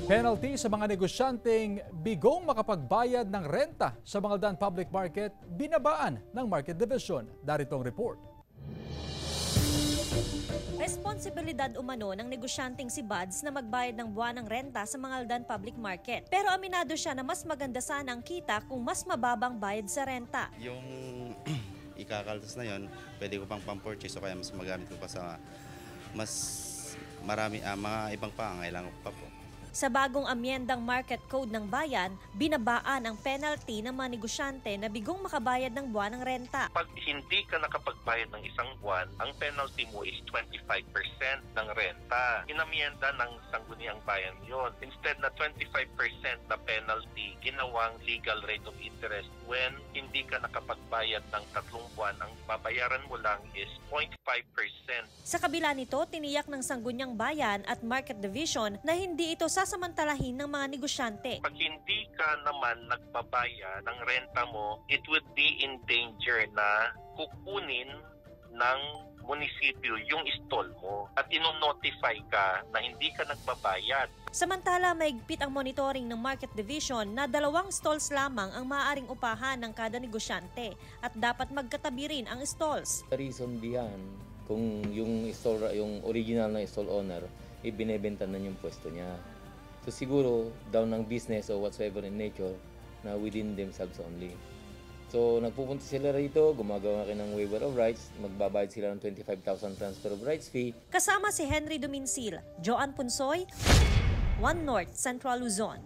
Penalty sa mga negosyanteng bigong makapagbayad ng renta sa Mangaldan Public Market binabaan ng Market Division. Darito ang report. Responsibilidad umano ng negosyanteng si Buds na magbayad ng buwanang renta sa Mangaldan Public Market. Pero aminado siya na mas maganda sana ang kita kung mas mababang bayad sa renta. Yung ikakaltas na yon, pwede ko pang purchase o kaya mas magamit ko pa sa mas marami mga ibang pangangailangan ko pa po. Sa bagong amyendang market code ng bayan, binabaan ang penalty ng mga negosyante na bigong makabayad ng buwanang renta. Pag hindi ka nakapagbayad ng isang buwan, ang penalty mo is 25% ng renta. Inamyenda ng Sangguniang Bayan yon. Instead na 25% na penalty, ginawang legal rate of interest when hindi ka nakapagbayad ng 3 buwan. Ang babayaran mo lang is 0.5%. Sa kabila nito, tiniyak ng Sangguniang Bayan at Market Division na hindi ito sasamantalahin ng mga negosyante. Pag hindi ka naman nagbabayad ng renta mo, it would be in danger na kukunin ng munisipyo yung stall mo at ino-notify ka na hindi ka nagbabayad. Samantala, maigpit ang monitoring ng Market Division na 2 stalls lamang ang maaaring upahan ng kada negosyante at dapat magkatabi rin ang stalls. The reason behind kung yung original na stall owner, ibinebenta na yung pwesto niya. So siguro, down ng business or whatsoever in nature, na within themselves only. So nagpupunta sila rito, gumagawa ng waiver of rights, magbabayad sila ng 25,000 transfer of rights fee. Kasama si Henry Duminsil, Joan Punsoy, One North, Central Luzon.